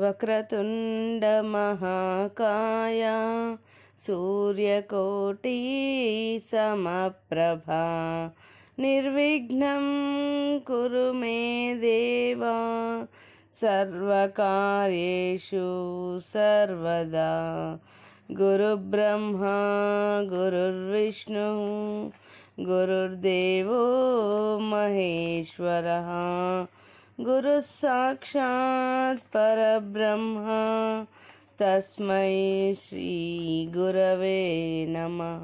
వక్రతుండ మహాకాయ సూర్యకోటి సమప్రభా నిర్విఘ్నం కురు మే దేవా సర్వకార్యేషు సర్వదా. గురుబ్రహ్మా గురుర్విష్ణు గురుర్దేవో మహేశ్వరః గురుః సాక్షాత్ పరబ్రహ్మ తస్మై శ్రీ గురవే నమః.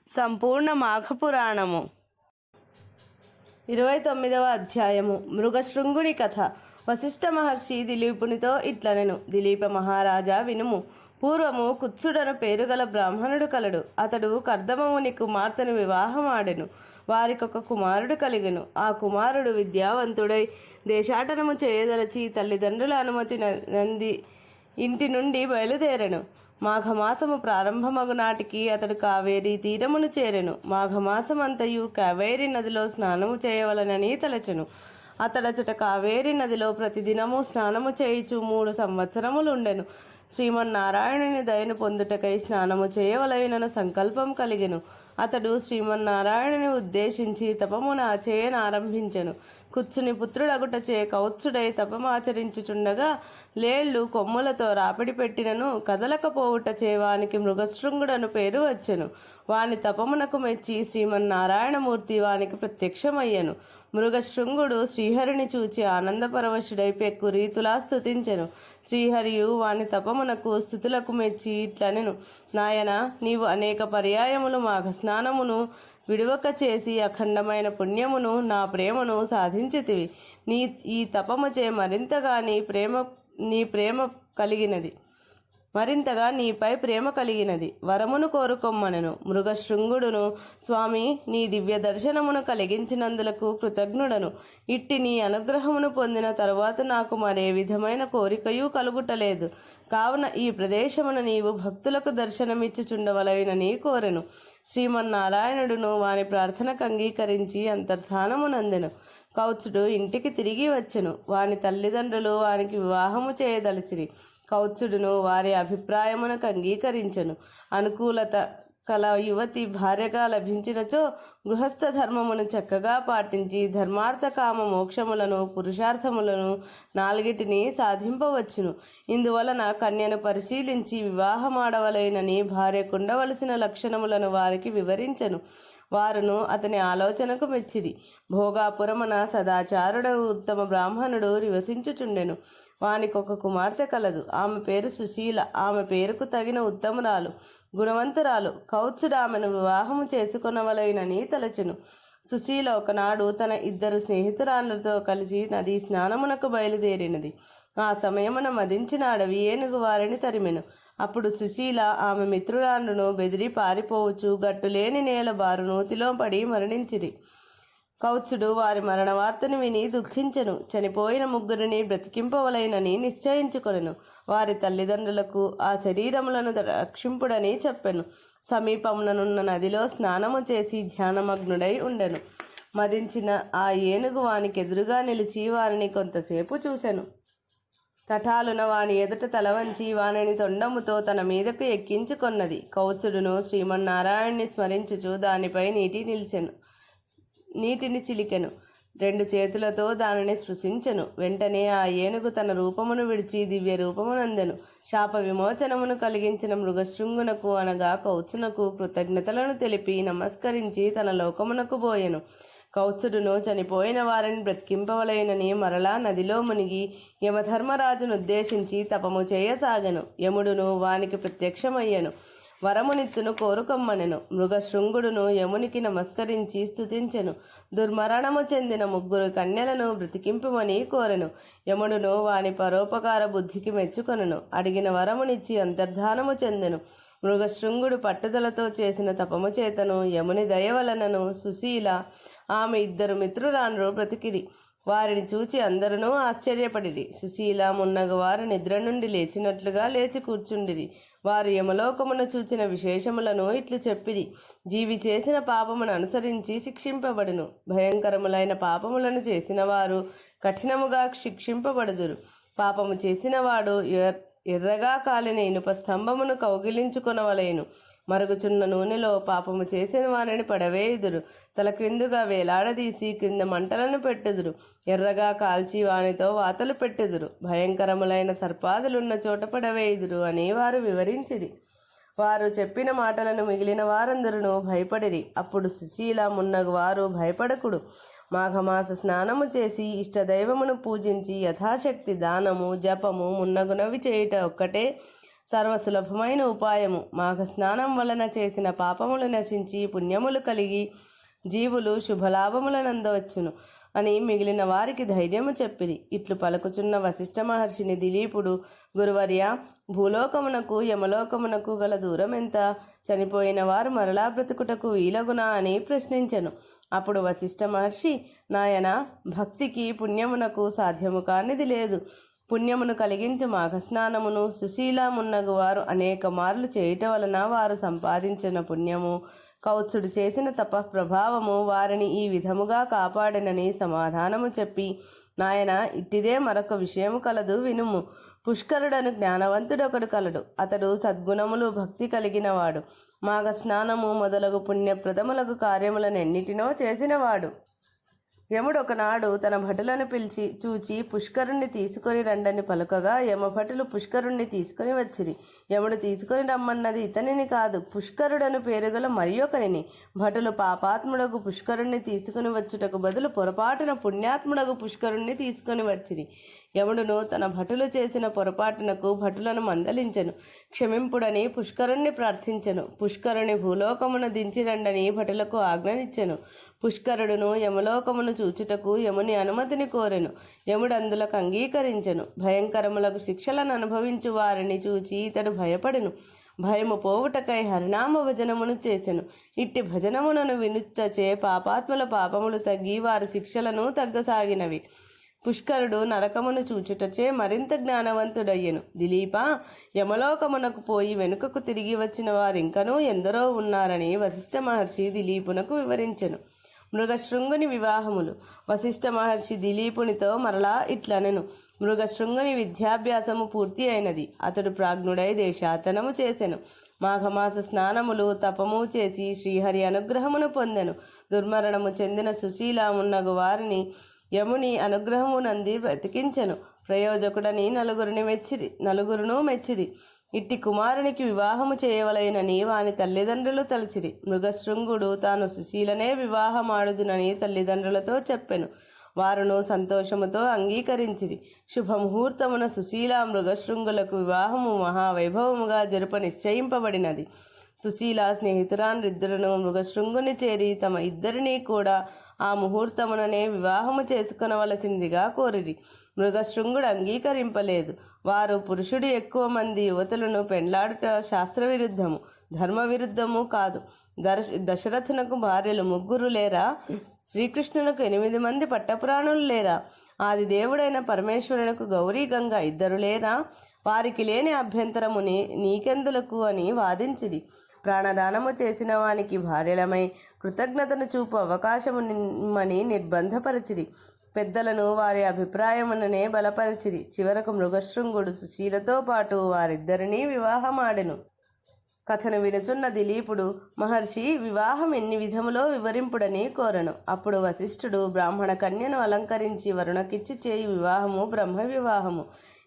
సంపూర్ణ మాఘపురాణము 29వ అధ్యాయము. మృగశృంగుని కథ. వశిష్ఠ మహర్షి దిలీపునితో ఇట్లనెను. దిలీప మహారాజా వినుము. పూర్వము కుత్సుడను పేరుగల బ్రాహ్మణుడు కలడు. అతడు కర్దమముని కుమార్తెను వివాహమాడెను. వారికొక కుమారుడు కలిగెను. ఆ కుమారుడు విద్యావంతుడై దేశాటనము చేయదలచి తల్లిదండ్రుల అనుమతి నంది ఇంటి నుండి బయలుదేరెను. మాఘమాసము ప్రారంభమగు నాటికి అతడు కావేరీ తీరమును చేరెను. మాఘమాసమంతయు కావేరీ నదిలో స్నానము చేయవలనని తలచెను. అతడచట కావేరీ నదిలో ప్రతిదినము స్నానము చేయుచు 3 సంవత్సరములుండెను. శ్రీమన్నారాయణుని దయను పొందుటకై స్నానము చేయవలెనన్న సంకల్పం కలిగెను. అతడు శ్రీమన్నారాయణుని ఉద్దేశించి తపమున చేయనారంభించెను. కుత్సుని పుత్రుడగుటచే కౌత్సుడై తపమాచరించుచుండగా లేళ్లు కొమ్ములతో రాపిడి పెట్టినను కదలకపోవుటచే వానికి మృగశృంగుడను పేరు వచ్చెను. వాని తపమునకు మెచ్చి శ్రీమన్నారాయణమూర్తి వానికి ప్రత్యక్షమయ్యెను. మృగశృంగుడు శ్రీహరిని చూచి ఆనందపరవశుడై పెక్కు రీతులా స్తుతించెను. శ్రీహరియు వాని తపమునకు స్థుతులకు మెచ్చి ఇట్లనెను. నాయన, నీవు అనేక పర్యాయములు మాఘస్నానమును విడువక చేసి అఖండమైన పుణ్యమును నా ప్రేమను సాధించితివి. ఈ తపముచే మరింతగా నీపై ప్రేమ కలిగినది. వరమును కోరుకొమ్మనెను. మృగశృంగుడును, స్వామి, నీ దివ్య దర్శనమును కలిగించినందులకు కృతజ్ఞుడను. ఇట్టి నీ అనుగ్రహమును పొందిన తరువాత నాకు మరే విధమైన కోరికయూ కలుగుటలేదు. కావున ఈ ప్రదేశమున నీవు భక్తులకు దర్శనమిచ్చుచుండవలెనని కోరెను. శ్రీమన్నారాయణుడును వాని ప్రార్థనకు అంగీకరించి అంతర్ధానమునందెను. కౌత్సుడు ఇంటికి తిరిగి వచ్చెను. వాని తల్లిదండ్రులు వానికి వివాహము చేయదలిచిరి. కౌత్సుడును వారి అభిప్రాయమునకు అంగీకరించెను. అనుకూలత కల యువతి భార్యగా లభించినచో గృహస్థ ధర్మమును చక్కగా పాటించి ధర్మార్థ కామ మోక్షములను పురుషార్థములను 4 సాధింపవచ్చును. ఇందువలన కన్యను పరిశీలించి వివాహమాడవలెనని భార్యకుండవలసిన లక్షణములను వారికి వివరించెను. వారును అతని ఆలోచనకు మెచ్చిరి. భోగాపురమున సదాచారుడు ఉత్తమ బ్రాహ్మణుడు నివసించుచుండెను. వానికొక కుమార్తె కలదు. ఆమె పేరు సుశీల. ఆమె పేరుకు తగిన ఉత్తమురాలు, గుణవంతురాలు. కౌత్సుడు ఆమెను వివాహము చేసుకొనవలెనని తలచెను. సుశీల ఒకనాడు తన 2 స్నేహితురాళ్లతో కలిసి నదీ స్నానమునకు బయలుదేరినది. ఆ సమయమున మదించిన అడవి ఏనుగు వారిని తరిమెను. అప్పుడు సుశీల ఆమె మిత్రురాండ్రును బెదిరి పారిపోవచ్చు గట్టులేని నేల బారు నూతిలో పడి మరణించిరి. కౌత్సుడు వారి మరణ వార్తను విని దుఃఖించెను. చనిపోయిన 3 బ్రతికింపవలెనని నిశ్చయించుకొనెను. వారి తల్లిదండ్రులకు ఆ శరీరములను రక్షింపుడని చెప్పెను. సమీపముననున్న నదిలో స్నానము చేసి ధ్యానమగ్నుడై ఉండెను. మదించిన ఆ ఏనుగు వానికెదురుగా నిలిచి వారిని కొంతసేపు చూసెను. తటాలున వాని ఎదుట తలవంచి వానిని తొండముతో తన మీదకు ఎక్కించుకొన్నది. కౌత్సుడును శ్రీమన్నారాయణ్ణి స్మరించుచు దానిపై నీటిని చిలికెను. 2 చేతులతో దానిని స్పృశించెను. వెంటనే ఆ ఏనుగు తన రూపమును విడిచి దివ్య రూపమునందెను. శాప విమోచనమును కలిగించిన మృగశృంగునకు అనగా కౌత్సునకు కృతజ్ఞతలను తెలిపి నమస్కరించి తన లోకమునకు పోయెను. కౌత్సుడును చనిపోయిన వారిని బ్రతికింపవలెనని మరలా నదిలో మునిగి యమధర్మరాజును ఉద్దేశించి తపము చేయసాగెను. యముడును వానికి ప్రత్యక్షమయ్యెను. వరమునిత్తును కోరుకొమ్మనెను. మృగశృంగుడును యమునికి నమస్కరించి స్తుతించెను. దుర్మరణము చెందిన 3 కన్యలను బ్రతికింపుమని కోరెను. యముడును వాని పరోపకార బుద్ధికి మెచ్చుకొనెను. అడిగిన వరమునిచ్చి అంతర్ధానము చెందెను. మృగశృంగుడు పట్టుదలతో చేసిన తపము చేతను యముని దయవలనను సుశీల ఆమె 2 మిత్రురాండ్రు బ్రతికిరి. వారిని చూచి అందరూ ఆశ్చర్యపడిరి. సుశీల మున్నగు వారు నిద్ర నుండి లేచినట్లుగా లేచి కూర్చుండిరి. వారు యమలోకమును చూచిన విశేషములను ఇట్లు చెప్పిరి. జీవి చేసిన పాపమును అనుసరించి శిక్షింపబడును. భయంకరములైన పాపములను చేసిన వారు కఠినముగా శిక్షింపబడుదురు. పాపము చేసినవాడు ఎర్రగా కాలిన ఇనుప స్తంభమును కౌగిలించుకొనవలేను. మరుగుచున్న నూనెలో పాపము చేసిన వారిని పడవేయుదురు. తల క్రిందుగా వేలాడదీసి క్రింద మంటలను పెట్టుదురు. ఎర్రగా కాల్చి వానితో వాతలు పెట్టుదురు. భయంకరములైన సర్పాదులున్న చోట పడవేయుదురు అని వారు వివరించిరి. వారు చెప్పిన మాటలను మిగిలిన వారందరూ భయపడిరి. అప్పుడు సుశీల మున్నగు వారు భయపడకుడు. మాఘమాస స్నానము చేసి ఇష్టదైవమును పూజించి యథాశక్తి దానము జపము మున్నగునవి చేయుట ఒక్కటే సర్వసులభమైన ఉపాయము. మాఘ స్నానం వలన చేసిన పాపములు నశించి పుణ్యములు కలిగి జీవులు శుభలాభములనందవచ్చును అని మిగిలిన వారికి ధైర్యము చెప్పిరి. ఇట్లు పలుకుచున్న వశిష్ఠ మహర్షిని దిలీపుడు, గురువర్య, భూలోకమునకు యమలోకమునకు గల దూరం ఎంత? చనిపోయిన వారు మరలా బ్రతుకుటకు వీలగునా అని ప్రశ్నించెను. అప్పుడు వశిష్ఠ మహర్షి, నాయన, భక్తికి పుణ్యమునకు సాధ్యము కానిది లేదు. పుణ్యమును కలిగించు మాఘస్నానమును సుశీలమున్నగు వారు అనేక మార్లు చేయుట వలన వారు సంపాదించిన పుణ్యము, కౌత్సుడు చేసిన తపఃప్రభావము వారిని ఈ విధముగా కాపాడనని సమాధానము చెప్పి, నాయన, ఇట్టిదే మరొక విషయము కలదు, వినుము. పుష్కరుడను జ్ఞానవంతుడొకడు కలడు. అతడు సద్గుణములు భక్తి కలిగినవాడు. మాఘ స్నానము మొదలగు పుణ్యప్రదములకు కార్యములనెన్నిటినో చేసినవాడు. యముడు ఒకనాడు తన భటులను పిలిచి చూచి పుష్కరుణ్ణి తీసుకొని రండని పలుకగా యమభటులు పుష్కరుణ్ణి తీసుకొని వచ్చిరి. యముడు తీసుకొని రమ్మన్నది ఇతనిని కాదు, పుష్కరుడను పేరుగల మరి ఒకనిని. భటులు పాపాత్ముడగు పుష్కరుణ్ణి తీసుకుని వచ్చుటకు బదులు పొరపాటున పుణ్యాత్ముడగు పుష్కరుణ్ణి తీసుకొని వచ్చిరి. యముడును తన భటులు చేసిన పొరపాటునకు భటులను మందలించెను. క్షమింపుడని పుష్కరుణ్ణి ప్రార్థించెను. పుష్కరుని భూలోకమును దించిరండని భటులకు ఆజ్ఞనిచ్చెను. పుష్కరుడును యమలోకమును చూచుటకు యముని అనుమతిని కోరెను. యముడు అందులకు అంగీకరించెను. భయంకరములకు శిక్షలను అనుభవించు వారిని చూచి ఇతడు భయపడెను. భయము పోవుటకై హరినామ భజనమును చేసెను. ఇట్టి భజనములను వినుటచే పాపాత్ముల పాపములు తగ్గి వారి శిక్షలను తగ్గసాగినవి. పుష్కరుడు నరకమును చూచుటచే మరింత జ్ఞానవంతుడయ్యెను. దిలీప, యమలోకమునకు పోయి వెనుకకు తిరిగి వచ్చిన వారింకనూ ఎందరో ఉన్నారని వశిష్ఠ మహర్షి దిలీపునకు వివరించెను. మృగశృంగుని వివాహములు. వశిష్ఠ మహర్షి దిలీపునితో మరలా ఇట్లనెను. మృగశృంగుని విద్యాభ్యాసము పూర్తి అయినది. అతడు ప్రాజ్ఞుడై దేశాటనము చేసెను. మాఘమాస స్నానములు తపము చేసి శ్రీహరి అనుగ్రహమును పొందెను. దుర్మరణము చెందిన సుశీలమున్నగు వారిని యముని అనుగ్రహమునంది బ్రతికించెను. ప్రయోజకుడని నలుగురును మెచ్చిరి. ఇట్టి కుమారునికి వివాహము చేయవలెనని వాని తల్లిదండ్రులు తలచిరి. మృగశృంగుడు తాను సుశీలనే వివాహమాడుదునని తల్లిదండ్రులతో చెప్పెను. వారును సంతోషముతో అంగీకరించిరి. శుభముహూర్తమున సుశీల మృగశృంగులకు వివాహము మహావైభవముగా జరుప నిశ్చయింపబడినది. సుశీల స్నేహితురాన్నిద్దరును మృగశృంగుని చేరి తమ ఇద్దరినీ కూడా ఆ ముహూర్తముననే వివాహము చేసుకొనవలసిందిగా కోరిరి. మృగశృంగుడు అంగీకరింపలేదు. వారు పురుషుడు ఎక్కువ మంది యువతులను పెండ్లాడుట శాస్త్రవిరుద్ధము, ధర్మవిరుద్ధము కాదు. దశరథునకు భార్యలు 3 లేరా? శ్రీకృష్ణునకు 8 మంది పట్టపురాణులు లేరా? ఆది దేవుడైన పరమేశ్వరునకు గౌరీ గంగ 2 లేరా? వారికి లేని అభ్యంతరము నీకెందులకు అని వాదించిరి. ప్రాణదానము చేసిన వానికి భార్యలమై కృతజ్ఞతను చూపు అవకాశమునిమ్మని నిర్బంధపరిచిరి. పెద్దలను వారి అభిప్రాయముననే బలపరిచిరి. చివరకు మృగశృంగుడు సుశీలతో పాటు వారిద్దరినీ వివాహమాడెను. కథను వినుచున్న దిలీపుడు, మహర్షి, వివాహం ఎన్ని విధములో వివరింపుడని కోరెను. అప్పుడు వశిష్ఠుడు, బ్రాహ్మణ కన్యను అలంకరించి వరుణకిచ్చి చేయు వివాహము బ్రహ్మ వివాహము.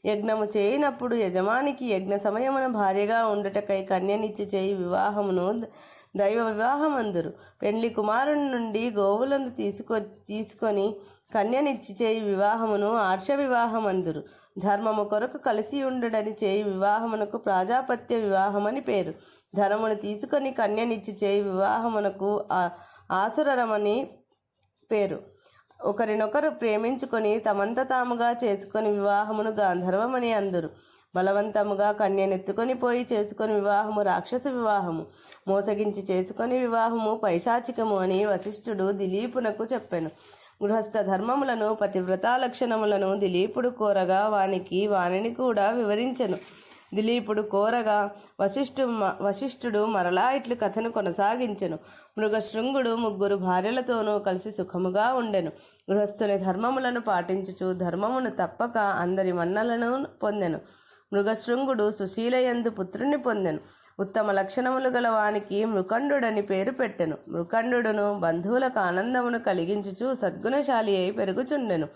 యజ్ఞము చేయనప్పుడు యజమానికి యజ్ఞ సమయమున భార్యగా ఉండుటకై కన్యనిచ్చి చేయి వివాహమును దైవ వివాహమందురు. పెండ్లి కుమారుని నుండి గోవులను తీసుకొని కన్యనిచ్చి చేయి వివాహమును ఆర్ష వివాహమందురు. ధర్మము కొరకు కలిసి ఉండుడని చేయి వివాహమునకు ప్రాజాపత్య వివాహమని పేరు. ధనమును తీసుకొని కన్యనిచ్చి చేయి వివాహమునకు ఆసురమని పేరు. ఒకరినొకరు ప్రేమించుకొని తమంత తాముగా చేసుకొని వివాహమును గాంధర్వమని అందురు. బలవంతముగా కన్యనెత్తుకొని పోయి చేసుకొని వివాహము రాక్షస వివాహము. మోసగించి చేసుకొని వివాహము పైశాచికము అని వశిష్ఠుడు దిలీపునకు చెప్పెను. గృహస్థ ధర్మములను పతివ్రతా లక్షణములను దిలీపుడు కోరగా వానిని కూడా వివరించెను. దిలీపుడు కోరగా వశిష్ఠుడు మరలా ఇట్లు కథను కొనసాగించెను. మృగశృంగుడు 3 భార్యలతోనూ కలిసి సుఖముగా ఉండెను. గృహస్థుని ధర్మములను పాటించుచు ధర్మమును తప్పక అందరి మన్నలను పొందెను. మృగశృంగుడు సుశీలయందు పుత్రుని పొందెను. ఉత్తమ లక్షణములు గల వానికి మృకండుడని పేరు పెట్టెను. మృకండుడును బంధువులకు ఆనందమును కలిగించుచు సద్గుణశాలి అయి పెరుగుచుండెను.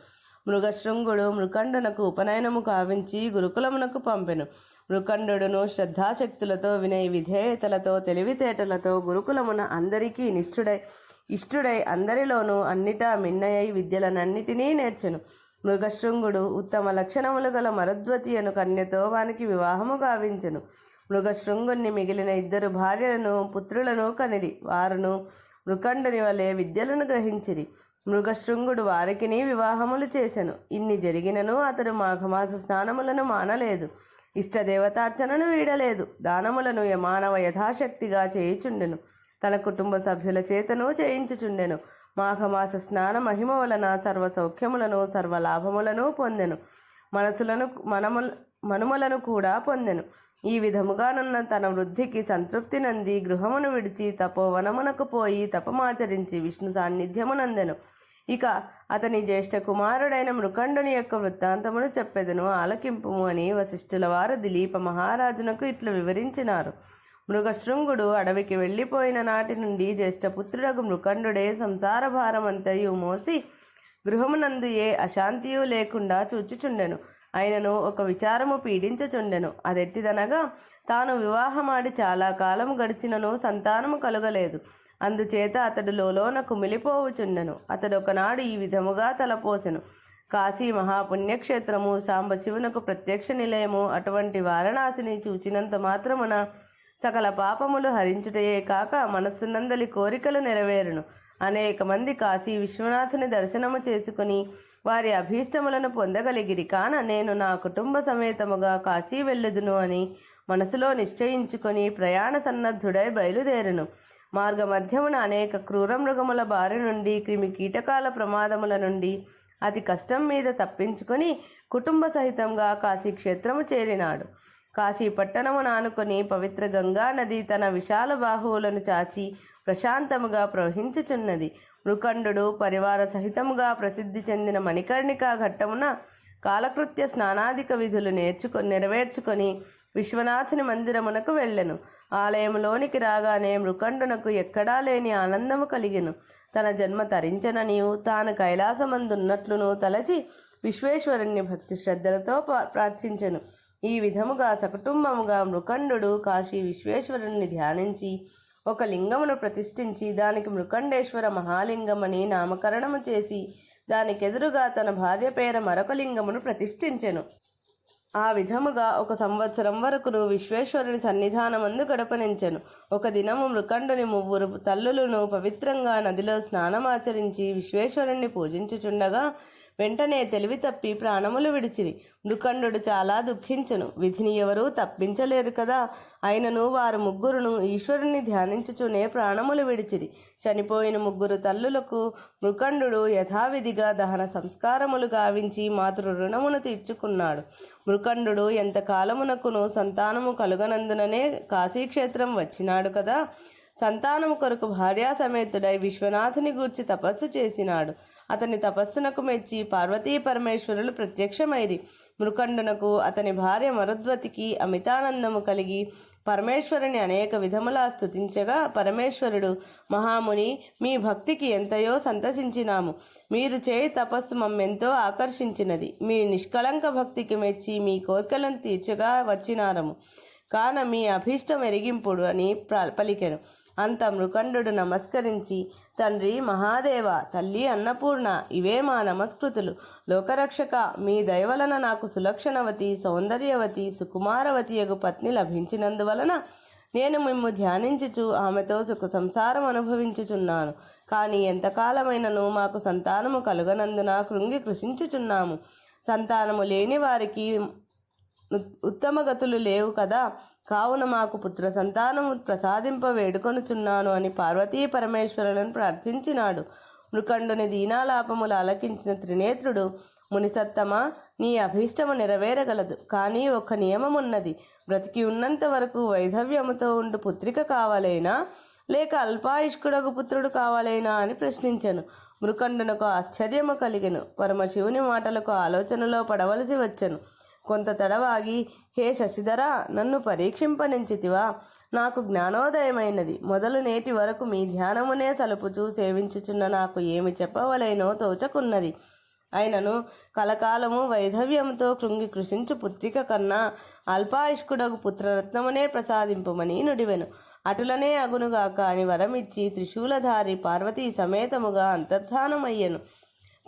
మృగశృంగుడు మృకండునకు ఉపనయనము కావించి గురుకులమునకు పంపెను. మృకండుడును శ్రద్ధాశక్తులతో వినయ విధేయతలతో తెలివితేటలతో గురుకులమున అందరికీ ఇష్టుడై అందరిలోనూ అన్నిటా మిన్నయై విద్యలనన్నిటినీ నేర్చెను. మృగశృంగుడు ఉత్తమ లక్షణములు గల మరుద్వతి అను కన్యతో వానికి వివాహము గావించెను. మృగశృంగుణ్ణి మిగిలిన 2 భార్యలను పుత్రులను కనిరి. వారును మృకండుని వలె విద్యలను గ్రహించిరి. మృగశృంగుడు వారికిని వివాహములు చేసెను. ఇన్ని జరిగినను అతడు మాఘమాస స్నానములను మానలేదు. ఇష్టదేవతార్చనను వీడలేదు. దానములను మానవ యథాశక్తిగా చేయుచుండెను. తన కుటుంబ సభ్యుల చేతను చేయించుచుండెను. మాఘమాస స్నాన మహిమ వలన సర్వ సౌఖ్యములను సర్వలాభములను పొందెను. మనుమలను కూడా పొందెను. ఈ విధముగానున్న తన వృద్ధికి సంతృప్తి నంది గృహమును విడిచి తపోవనమునకు పోయి తపమాచరించి విష్ణు సాన్నిధ్యమునందెను. ఇక అతని జ్యేష్ఠ కుమారుడైన మృకండుని యొక్క వృత్తాంతమును చెప్పెదను, ఆలకింపుము అని వశిష్ఠుల వారు దిలీప మహారాజునకు ఇట్లు వివరించినారు. మృగశృంగుడు అడవికి వెళ్ళిపోయిన నాటి నుండి జ్యేష్ఠపుత్రుడకు మృకండుడే సంసార భారమంతయు మోసి గృహమునందు ఏ అశాంతియు లేకుండా చూచుచుండెను. అయినను ఒక విచారము పీడించుచుండెను. అదెట్టిదనగా తాను వివాహమాడి చాలా కాలము గడిచినను సంతానము కలుగలేదు. అందుచేత అతడు లోలోన కుమిలిపోవుచుండెను. అతడు ఒకనాడు ఈ విధముగా తలపోసెను. కాశీ మహాపుణ్యక్షేత్రము, సాంబశివునకు ప్రత్యక్ష నిలయము, అటువంటి వారణాసిని చూచినంత మాత్రమున సకల పాపములు హరించుటయే కాక మనస్సునందలి కోరికలు నెరవేరును. అనేక మంది కాశీ విశ్వనాథుని దర్శనము చేసుకుని వారి అభీష్టములను పొందగలిగిరి. కాన నేను నా కుటుంబ సమేతముగా కాశీ వెళ్ళుదును అని మనసులో నిశ్చయించుకొని ప్రయాణ సన్నద్ధుడై బయలుదేరెను. మార్గ మధ్యమున అనేక క్రూర మృగముల బారి నుండి క్రిమి కీటకాల ప్రమాదముల నుండి అతి కష్టం మీద తప్పించుకొని కుటుంబ సహితంగా కాశీ క్షేత్రము చేరినాడు. కాశీ పట్టణమును ఆనుకొని పవిత్ర గంగా నది తన విశాల బాహువులను చాచి ప్రశాంతముగా ప్రవహించుచున్నది. మృకండు పరివార సహితముగా ప్రసిద్ధి చెందిన మణికర్ణికా ఘట్టమున కాలకృత్య స్నానాధిక విధులు నెరవేర్చుకొని విశ్వనాథుని మందిరమునకు వెళ్ళెను. ఆలయములోనికి రాగానే మృకండునకు ఎక్కడా లేని ఆనందము కలిగెను. తన జన్మ తరించననియు తాను కైలాసమందున్నట్లును తలచి విశ్వేశ్వరుణ్ణి భక్తి శ్రద్ధలతో ప్రార్థించెను. ఈ విధముగా సకుటుంబముగా మృకండు కాశీ విశ్వేశ్వరుణ్ణి ధ్యానించి ఒక లింగమును ప్రతిష్ఠించి దానికి మృకండేశ్వర మహాలింగమని నామకరణము చేసి దానికెదురుగా తన భార్య పేర మరొక లింగమును ప్రతిష్ఠించెను. ఆ విధముగా 1 సంవత్సరం వరకును విశ్వేశ్వరుని సన్నిధానమందు గడపనించెను. ఒక దినము మృకండుని 3 తల్లులను పవిత్రంగా నదిలో స్నానమాచరించి విశ్వేశ్వరుణ్ణి పూజించుచుండగా వెంటనే తెలివి తప్పి ప్రాణములు విడిచిరి. మృకండు చాలా దుఃఖించెను. విధిని ఎవరూ తప్పించలేరు కదా. అయినను వారు 3 ఈశ్వరుణ్ణి ధ్యానించుచునే ప్రాణములు విడిచిరి. చనిపోయిన 3 తల్లులకు మృకండు యథావిధిగా దహన సంస్కారములు గావించి మాతృ రుణమును తీర్చుకున్నాడు. మృకండు ఎంతకాలమునకును సంతానము కలుగనందుననే కాశీక్షేత్రం వచ్చినాడు కదా. సంతానము కొరకు భార్యా సమేతుడై విశ్వనాథుని గూర్చి తపస్సు చేసినాడు. అతని తపస్సునకు మెచ్చి పార్వతీ పరమేశ్వరులు ప్రత్యక్షమైరి. మృకండునకు అతని భార్య మరుద్వతికి అమితానందము కలిగి పరమేశ్వరుని అనేక విధములా స్తుతించగా పరమేశ్వరుడు, మహాముని, మీ భక్తికి ఎంతయో సంతసించినాము. మీరు చేయి తపస్సు మమ్మెంతో ఆకర్షించినది. మీ నిష్కళంక భక్తికి మెచ్చి మీ కోర్కెలను తీర్చగా వచ్చినారము. కాన మీ అభీష్టం ఎరిగింపుడు అని పలికెను. అంత మృకండు నమస్కరించి, తండ్రి మహాదేవ, తల్లి అన్నపూర్ణ, ఇవే మా నమస్కృతులు. లోకరక్షక, మీ దయవలన నాకు సులక్షణవతి, సౌందర్యవతి, సుకుమారవతి యగు పత్ని లభించినందువలన నేను మిమ్ము ధ్యానించుచు ఆమెతో సుఖ సంసారం అనుభవించుచున్నాను. కానీ ఎంతకాలమైనను మాకు సంతానము కలుగనందున కృంగి కృషించుచున్నాము. సంతానము లేని వారికి ఉత్తమ గతులు లేవు కదా. కావున మాకు పుత్ర సంతానము ప్రసాదింప వేడుకొనుచున్నాను అని పార్వతీ పరమేశ్వరులను ప్రార్థించినాడు. మృకండుని దీనాలాపములు ఆలకించిన త్రినేత్రుడు, మునిసత్తమా, నీ అభీష్టము నెరవేరగలదు. కానీ ఒక నియమమున్నది. బ్రతికి ఉన్నంత వరకు వైధవ్యముతో ఉండు పుత్రిక కావాలేనా, లేక అల్పాయుష్కుడగు పుత్రుడు కావాలేనా అని ప్రశ్నించెను. మృకండునకు ఆశ్చర్యము కలిగెను. పరమశివుని మాటలకు ఆలోచనలో పడవలసి వచ్చెను. కొంత తడవాగి, హే శశిధర, నన్ను పరీక్షింపనించితివా? నాకు జ్ఞానోదయమైనది. మొదలు నేటి వరకు మీ ధ్యానమునే సలుపుచూ సేవించుచున్న నాకు ఏమి చెప్పవలేనో తోచకున్నది. అయినను కలకాలము వైధవ్యంతో కృంగి కృషించు పుత్రిక కన్నా అల్పాయుష్కుడగు పుత్రరత్నమునే ప్రసాదింపుమని నుడివెను. అటులనే అగునుగాక అని వరమిచ్చి త్రిశూలధారి పార్వతీ సమేతముగా అంతర్ధానమయ్యెను.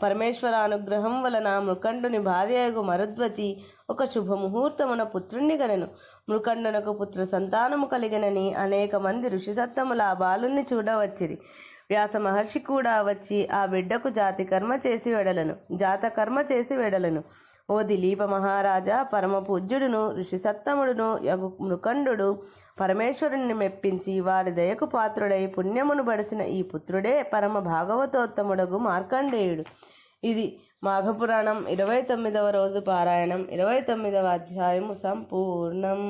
పరమేశ్వర అనుగ్రహం వలన మృకండుని భార్యయగు మరుద్వతి ఒక శుభముహూర్తమున పుత్రుణ్ణి గనెను. మృకండునకు పుత్ర సంతానము కలిగెనని అనేక మంది ఋషిసత్తముల ఆ బాలుణ్ణి చూడవచ్చిరి. వ్యాస మహర్షి కూడా వచ్చి ఆ బిడ్డకు జాతకర్మ చేసి వెడలను. ఓ దిలీప మహారాజా, పరమ పూజ్యుడును ఋషిసత్తముడును యగు మృకండు పరమేశ్వరుణ్ణి మెప్పించి వారి దయకు పాత్రుడై పుణ్యమును బడిసిన ఈ పుత్రుడే పరమ భాగవతోత్తముడగు మార్కండేయుడు. ఇది మాఘపురాణం 29వ రోజు పారాయణం 29వ అధ్యాయము సంపూర్ణం.